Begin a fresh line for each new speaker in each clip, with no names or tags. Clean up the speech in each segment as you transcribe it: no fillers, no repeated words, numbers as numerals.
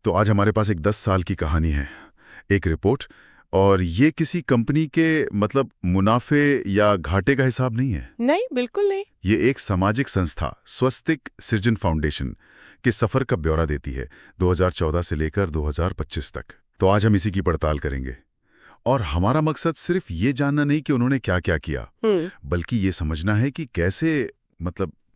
तो आज हमारे पास एक 10 साल की कहानी है, एक रिपोर्ट, और ये किसी कंपनी के मतलब मुनाफे या घाटे का हिसाब नहीं है।
नहीं, बिल्कुल नहीं।
ये एक सामाजिक संस्था स्वस्तिक सृजन फाउंडेशन के सफर का ब्यौरा देती है 2014 से लेकर 2025 तक। तो आज हम इसी की पड़ताल करेंगे और हमारा मकसद सिर्फ ये जानना नहीं कि उन्होंने क्या क्या किया, बल्कि ये समझना है कि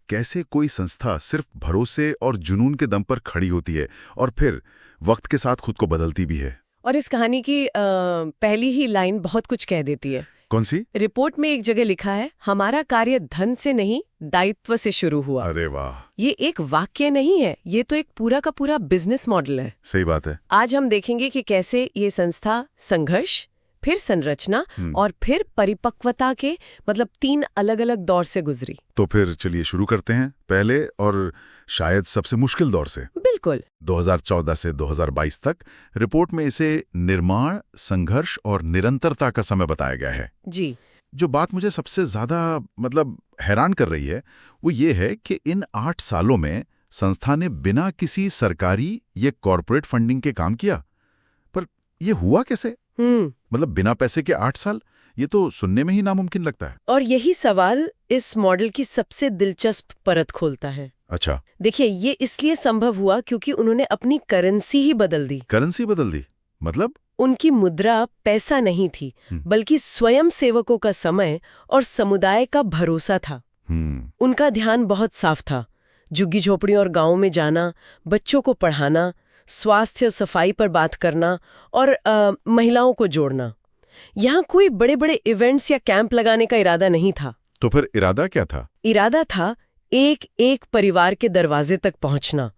कैसे कोई संस्था सिर्फ भरोसे और जुनून के दम पर खड़ी होती है और फिर वक्त के साथ खुद को बदलती भी है।
और इस कहानी की पहली ही लाइन बहुत कुछ कह देती है।
कौन सी?
रिपोर्ट में एक जगह लिखा है, हमारा कार्य धन से नहीं दायित्व से शुरू हुआ।
अरे वाह!
ये एक वाक्य नहीं है, ये तो एक पूरा का पूरा बिजनेस मॉडल है।
सही बात है।
आज हम देखेंगे कि कैसे ये संस्था संघर्ष, फिर संरचना और फिर परिपक्वता के 3 अलग अलग दौर से गुजरी।
तो फिर चलिए शुरू करते हैं पहले और शायद सबसे मुश्किल दौर से।
बिल्कुल।
2014 से 2022 तक रिपोर्ट में इसे निर्माण, संघर्ष और निरंतरता का समय बताया गया है।
जी।
जो बात मुझे सबसे ज्यादा हैरान कर रही है वो ये है कि इन 8 सालों में संस्था ने बिना किसी सरकारी या कॉरपोरेट फंडिंग के काम किया। पर ये हुआ कैसे? बिना पैसे के 8 साल, ये तो सुनने में ही नामुमकिन लगता है।
और यही सवाल इस मॉडल की सबसे दिलचस्प परत खोलता है।
अच्छा।
देखिए, ये इसलिए संभव हुआ क्योंकि उन्होंने अपनी करेंसी ही बदल दी।
करेंसी बदल दी? मतलब?
उनकी मुद्रा पैसा नहीं थी, बल्कि स्वयं सेवकों का समय और समुदाय का भरोसा था। उनका ध्यान बहुत साफ था, झुग्गी झोपड़ियों और गांवों में जाना, बच्चों को पढ़ाना, स्वास्थ्य और सफाई पर बात करना और महिलाओं को जोड़ना। यहाँ कोई बड़े बड़े इवेंट्स या कैंप लगाने का इरादा नहीं था।
तो फिर इरादा क्या था?
इरादा था एक एक परिवार के दरवाजे तक पहुंचना,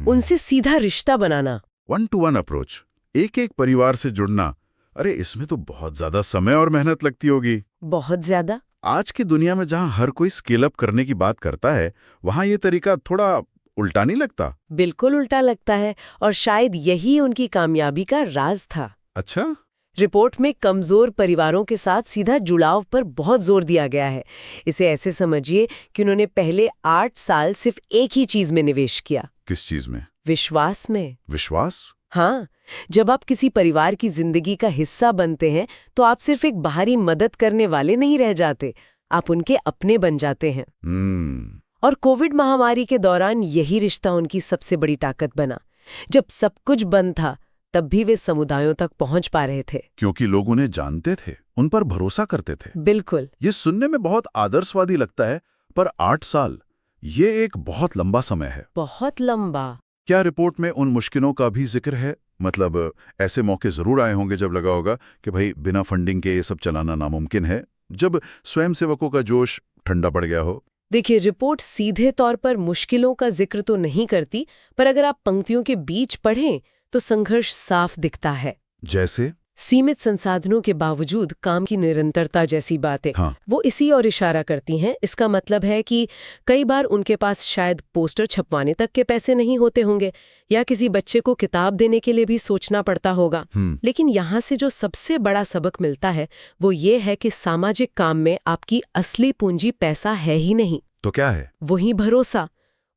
उनसे सीधा रिश्ता बनाना।
1-to-1 अप्रोच, एक एक परिवार से जुड़ना। अरे इसमें तो बहुत ज्यादा समय और मेहनत लगती होगी।
बहुत ज्यादा।
आज की दुनिया में जहाँ हर कोई स्केल अप करने की बात करता है, वहाँ ये तरीका थोड़ा उल्टा नहीं लगता?
बिल्कुल उल्टा लगता है, और शायद यही उनकी कामयाबी का राज था।
अच्छा।
रिपोर्ट में कमजोर परिवारों के साथ सीधा जुड़ाव पर बहुत जोर दिया गया है। इसे ऐसे समझिए कि उन्होंने पहले 8 साल सिर्फ एक ही चीज में निवेश किया।
किस चीज में?
विश्वास में।
विश्वास?
हाँ, जब आप किसी परिवार की जिंदगी का हिस्सा बनते हैं तो आप सिर्फ एक बाहरी मदद करने वाले नहीं रह जाते, आप उनके अपने बन जाते हैं। और कोविड महामारी के दौरान यही रिश्ता उनकी सबसे बड़ी ताकत बना। जब सब कुछ बंद था, तब भी वे समुदायों तक पहुंच पा रहे थे,
क्योंकि लोग उन्हें जानते थे, उन पर भरोसा करते थे।
बिल्कुल।
ये सुनने में बहुत आदर्शवादी लगता है, पर 8 साल, ये एक बहुत लंबा समय है।
बहुत लंबा।
क्या रिपोर्ट में उन मुश्किलों का भी जिक्र है? ऐसे मौके जरूर आए होंगे जब लगा होगा कि भाई बिना फंडिंग के ये सब चलाना नामुमकिन है, जब स्वयंसेवकों का जोश ठंडा पड़ गया हो।
देखिए, रिपोर्ट सीधे तौर पर मुश्किलों का जिक्र तो नहीं करती, पर अगर आप पंक्तियों के बीच पढ़ें तो संघर्ष साफ दिखता है।
जैसे?
सीमित संसाधनों के बावजूद काम की निरंतरता जैसी बातें।
हाँ।
वो इसी और इशारा करती हैं। इसका मतलब है कि कई बार उनके पास शायद पोस्टर छपवाने तक के पैसे नहीं होते होंगे, या किसी बच्चे को किताब देने के लिए भी सोचना पड़ता होगा। लेकिन यहाँ से जो सबसे बड़ा सबक मिलता है वो ये है कि सामाजिक काम में आपकी असली पूंजी पैसा है ही नहीं।
तो क्या है?
वही भरोसा।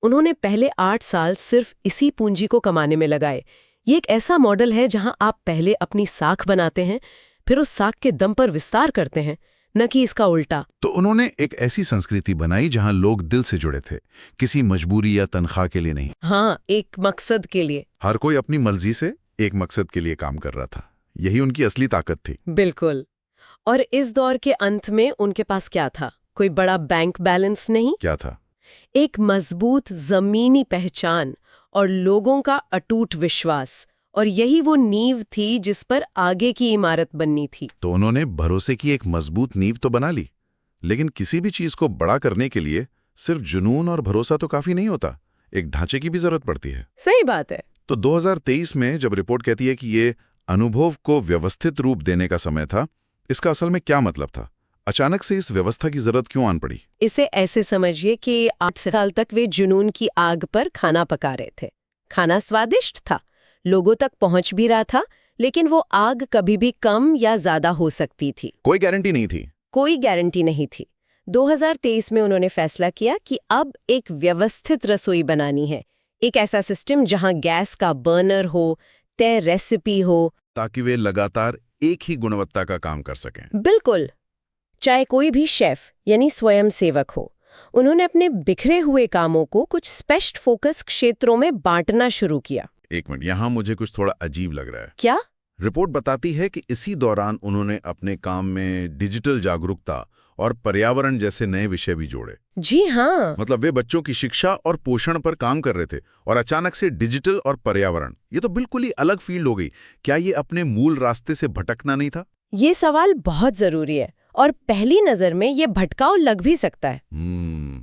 उन्होंने पहले 8 साल सिर्फ इसी पूंजी को कमाने में लगाए। ये एक ऐसा मॉडल है जहां आप पहले अपनी साख बनाते हैं, फिर उस साख के दम पर विस्तार करते हैं, न कि इसका उल्टा।
तो उन्होंने एक ऐसी संस्कृति बनाई जहां लोग दिल से जुड़े थे, किसी मजबूरी या तनख्वाह के लिए नहीं।
हाँ, एक मकसद के लिए।
हर कोई अपनी मर्जी से एक मकसद के लिए काम कर रहा था। यही उनकी असली ताकत थी।
बिल्कुल। और इस दौर के अंत में उनके पास क्या था? कोई बड़ा बैंक बैलेंस नहीं।
क्या था?
एक मजबूत जमीनी पहचान और लोगों का अटूट विश्वास, और यही वो नींव थी जिस पर आगे की इमारत बननी थी।
तो उन्होंने भरोसे की एक मजबूत नींव तो बना ली, लेकिन किसी भी चीज को बड़ा करने के लिए सिर्फ जुनून और भरोसा तो काफी नहीं होता, एक ढांचे की भी जरूरत पड़ती है।
सही बात है।
तो 2023 में जब रिपोर्ट कहती है कि ये अनुभव को व्यवस्थित रूप देने का समय था, इसका असल में क्या मतलब था? अचानक से इस व्यवस्था की जरूरत क्यों आन पड़ी?
इसे ऐसे समझिए कि 8 साल तक वे जुनून की आग पर खाना पका रहे थे। खाना स्वादिष्ट था, लोगों तक पहुंच भी रहा था, लेकिन वो आग कभी भी कम या ज्यादा हो सकती थी।
कोई गारंटी नहीं थी।
कोई गारंटी नहीं थी। 2023 में उन्होंने फैसला किया कि अब एक व्यवस्थित रसोई बनानी है, एक ऐसा सिस्टम जहां गैस का बर्नर हो, तय रेसिपी हो।
ताकि वे लगातार एक ही गुणवत्ता का काम कर सकें।
बिल्कुल। चाहे कोई भी शेफ यानी स्वयं सेवक हो, उन्होंने अपने बिखरे हुए कामों को कुछ स्पष्ट फोकस क्षेत्रों में बांटना शुरू किया।
एक मिनट, यहाँ मुझे कुछ थोड़ा अजीब लग रहा है।
क्या?
रिपोर्ट बताती है कि इसी दौरान उन्होंने अपने काम में डिजिटल जागरूकता और पर्यावरण जैसे नए विषय भी जोड़े।
जी हाँ।
मतलब वे बच्चों की शिक्षा और पोषण पर काम कर रहे थे और अचानक से डिजिटल और पर्यावरण, ये तो बिल्कुल ही अलग फील्ड हो गई। क्या ये अपने मूल रास्ते से भटकना नहीं था?
ये सवाल बहुत जरूरी है और पहली नजर में ये भटकाव लग भी सकता है।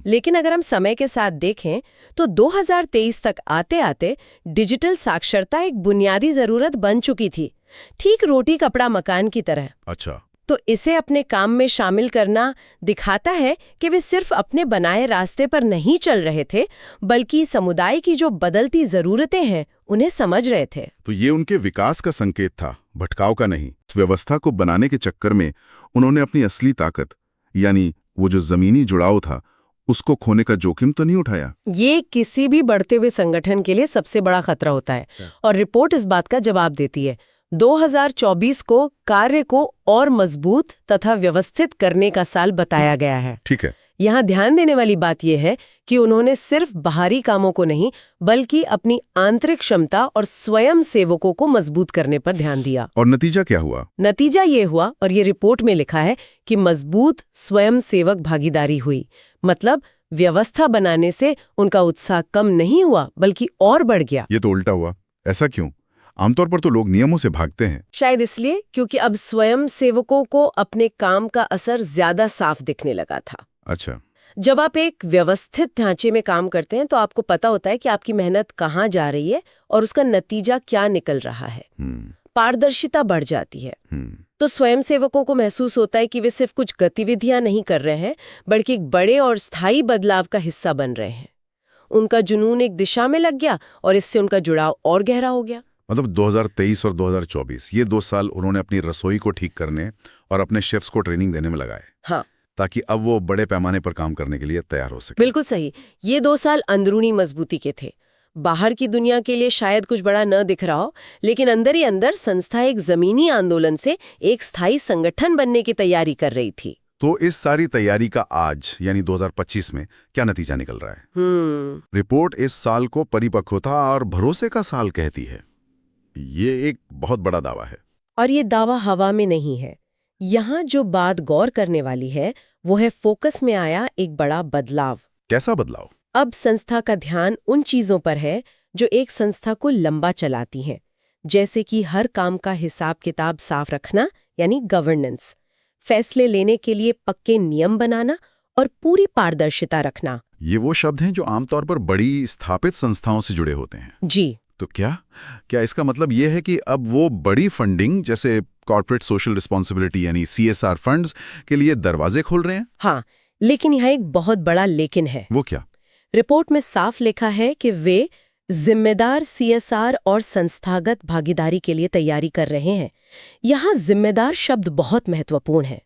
लेकिन अगर हम समय के साथ देखें तो 2023 तक आते आते डिजिटल साक्षरता एक बुनियादी जरूरत बन चुकी थी, ठीक रोटी कपड़ा मकान की तरह।
अच्छा।
तो इसे अपने काम में शामिल करना दिखाता है कि वे सिर्फ अपने बनाए रास्ते पर नहीं चल रहे थे, बल्कि समुदाय की जो बदलती जरूरतें हैं उन्हें समझ रहे थे।
तो ये उनके विकास का संकेत था, भटकाव का नहीं। इस व्यवस्था को बनाने के चक्कर में उन्होंने अपनी असली ताकत, यानी वो जो जमीनी जुड़ाव था, उसको खोने का जोखिम तो नहीं उठाया।
ये किसी भी बढ़ते हुए संगठन के लिए सबसे बड़ा खतरा होता है और रिपोर्ट इस बात का जवाब देती है। 2024 को कार्य को और मजबूत तथा व्यवस्थित करने का साल बताया गया है।
ठीक है।
यहाँ ध्यान देने वाली बात यह है कि उन्होंने सिर्फ बाहरी कामों को नहीं, बल्कि अपनी आंतरिक क्षमता और स्वयं सेवकों को मजबूत करने पर ध्यान दिया।
और नतीजा क्या हुआ?
नतीजा ये हुआ, और ये रिपोर्ट में लिखा है कि मजबूत स्वयं सेवक भागीदारी हुई। मतलब व्यवस्था बनाने से उनका उत्साह कम नहीं हुआ, बल्कि और बढ़ गया।
ये तो उल्टा हुआ। ऐसा क्यों? आमतौर पर तो लोग नियमों से भागते हैं।
शायद इसलिए क्योंकि अब स्वयं सेवकों को अपने काम का असर ज्यादा साफ दिखने लगा था।
अच्छा।
जब आप एक व्यवस्थित ढांचे में काम करते हैं तो आपको पता होता है कि आपकी मेहनत कहाँ जा रही है और उसका नतीजा क्या निकल रहा है। पारदर्शिता बढ़ जाती है। तो स्वयंसेवकों को महसूस होता है कि वे सिर्फ कुछ गतिविधियां नहीं कर रहे हैं, बल्कि एक बड़े और स्थायी बदलाव का हिस्सा बन रहे हैं। उनका जुनून एक दिशा में लग गया और इससे उनका जुड़ाव और गहरा हो गया।
मतलब 2023 और 2024 ये 2 साल उन्होंने अपनी रसोई को ठीक करने और अपने शेफ्स को ट्रेनिंग देने में लगाए।
हाँ,
ताकि अब वो बड़े पैमाने पर काम करने के लिए तैयार हो सके।
बिल्कुल सही। ये 2 साल अंदरूनी मजबूती के थे। बाहर की दुनिया के लिए शायद कुछ बड़ा न दिख रहा हो, लेकिन अंदर ही अंदर संस्था एक जमीनी आंदोलन से एक स्थायी संगठन बनने की तैयारी कर रही थी।
तो इस सारी तैयारी का आज यानी 2025 में क्या नतीजा निकल रहा है? रिपोर्ट इस साल को परिपक्वता और भरोसे का साल कहती है। ये एक बहुत बड़ा दावा है।
और ये दावा हवा में नहीं है। यहाँ जो बात गौर करने वाली है वो है फोकस में आया एक बड़ा बदलाव।
कैसा बदलाव?
अब संस्था का ध्यान उन चीजों पर है जो एक संस्था को लंबा चलाती हैं, जैसे कि हर काम का हिसाब किताब साफ रखना यानी गवर्नेंस, फैसले लेने के लिए पक्के नियम बनाना और पूरी पारदर्शिता रखना।
ये वो शब्द हैं जो आमतौर पर बड़ी स्थापित संस्थाओं से जुड़े होते हैं।
जी।
तो क्या इसका मतलब ये है कि अब वो बड़ी फंडिंग जैसे कॉर्पोरेट सोशल रिस्पॉन्सिबिलिटी यानी CSR फंड्स के लिए दरवाजे खोल रहे हैं?
हाँ, लेकिन यहाँ एक बहुत बड़ा लेकिन है।
वो क्या?
रिपोर्ट में साफ लिखा है कि वे जिम्मेदार CSR और संस्थागत भागीदारी के लिए तैयारी कर रहे हैं। यहाँ जिम्मेदार शब्द बहुत महत्वपूर्ण है।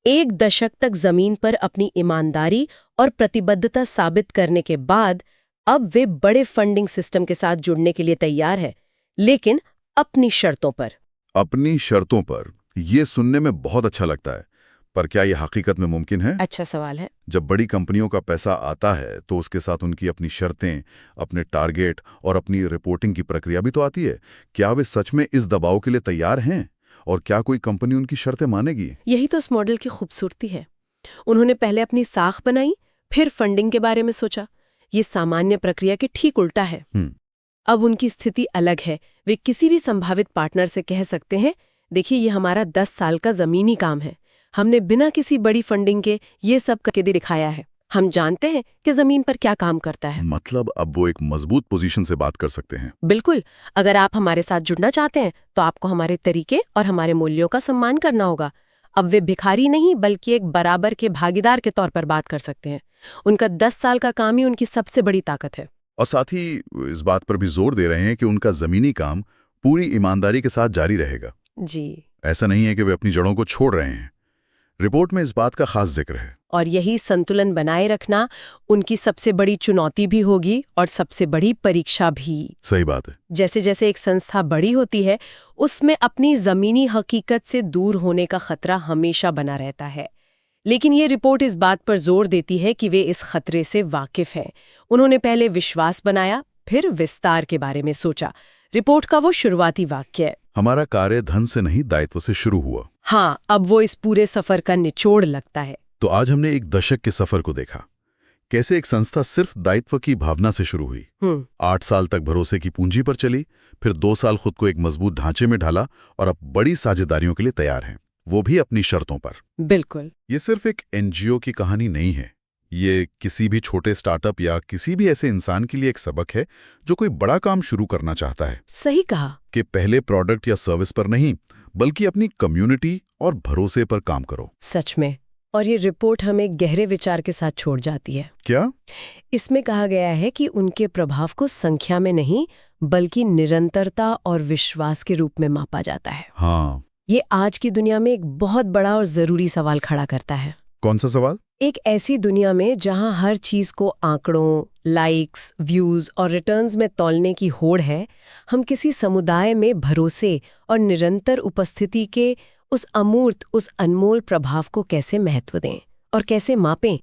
1 दशक तक जमीन पर अपनी ईमानदारी और प्रतिबद्धता साबित करने के बाद अब वे बड़े फंडिंग सिस्टम के साथ जुड़ने के लिए तैयार है, लेकिन अपनी शर्तों पर।
अपनी शर्तों पर, ये सुनने में बहुत अच्छा लगता है, पर क्या ये हकीकत में मुमकिन है?
अच्छा सवाल है।
जब बड़ी कंपनियों का पैसा आता है तो उसके साथ उनकी अपनी शर्तें, अपने टारगेट और अपनी रिपोर्टिंग की प्रक्रिया भी तो आती है। क्या वे सच में इस दबाव के लिए तैयार हैं? और क्या कोई कंपनी उनकी शर्तें मानेगी?
यही तो इस मॉडल की खूबसूरती है। उन्होंने पहले अपनी साख बनाई, फिर फंडिंग के बारे में सोचा। ये सामान्य प्रक्रिया के ठीक उल्टा है। अब उनकी स्थिति अलग है। वे किसी भी संभावित पार्टनर से कह सकते हैं, देखिए ये हमारा 10 साल का जमीनी काम है, हमने बिना किसी बड़ी फंडिंग के ये सब करके दिखाया है, हम जानते हैं कि जमीन पर क्या काम करता है।
मतलब अब वो एक मजबूत पोजीशन से बात कर सकते हैं।
बिल्कुल। अगर आप हमारे साथ जुड़ना चाहते हैं तो आपको हमारे तरीके और हमारे मूल्यों का सम्मान करना होगा। अब वे भिखारी नहीं बल्कि एक बराबर के भागीदार के तौर पर बात कर सकते हैं। उनका 10 साल का काम ही उनकी सबसे बड़ी ताकत है।
और साथ ही इस बात पर भी जोर दे रहे हैं कि उनका जमीनी काम पूरी ईमानदारी के साथ जारी रहेगा।
जी।
ऐसा नहीं है कि वे अपनी जड़ों को छोड़ रहे हैं। रिपोर्ट में इस बात का खास जिक्र है।
और यही संतुलन बनाए रखना उनकी सबसे बड़ी चुनौती भी होगी और सबसे बड़ी परीक्षा भी।
सही बात है।
जैसे जैसे एक संस्था बड़ी होती है, उसमें अपनी जमीनी हकीकत से दूर होने का खतरा हमेशा बना रहता है। लेकिन ये रिपोर्ट इस बात पर जोर देती है कि वे इस खतरे से वाकिफ हैं। उन्होंने पहले विश्वास बनाया, फिर विस्तार के बारे में सोचा। रिपोर्ट का वो शुरुआती वाक्य है,
हमारा कार्य धन से नहीं दायित्व से शुरू हुआ।
हाँ, अब वो इस पूरे सफर का निचोड़ लगता है।
तो आज हमने एक दशक के सफर को देखा, कैसे एक संस्था सिर्फ दायित्व की भावना से शुरू हुई, 8 साल तक भरोसे की पूंजी पर चली, फिर 2 साल खुद को एक मजबूत ढांचे में ढाला और अब बड़ी साझेदारियों के लिए तैयार हैं, वो भी अपनी शर्तों पर।
बिल्कुल।
ये सिर्फ एक एनजीओ की कहानी नहीं है, ये किसी भी छोटे स्टार्टअप या किसी भी ऐसे इंसान के लिए एक सबक है जो कोई बड़ा काम शुरू करना चाहता है।
सही कहा।
कि पहले प्रोडक्ट या सर्विस पर नहीं, बल्कि अपनी कम्युनिटी और भरोसे पर काम करो।
सच में। और ये रिपोर्ट हमें गहरे विचार के साथ छोड़ जाती है।
क्या?
इसमें कहा गया है कि उनके प्रभाव को संख्या में नहीं, बल्कि निरंतरता और विश्वास के रूप में मापा जाता है।
हाँ।
ये आज की दुनिया में एक बहुत बड़ा और जरूरी सवाल खड़ा करता है।
कौन सा सवाल?
एक ऐसी दुनिया में जहां हर चीज को आंकड़ों, लाइक्स, व्यूज और रिटर्न्स में तौलने की होड़ है, हम किसी समुदाय में भरोसे और निरंतर उपस्थिति के उस अमूर्त, उस अनमोल प्रभाव को कैसे महत्व दें और कैसे मापें?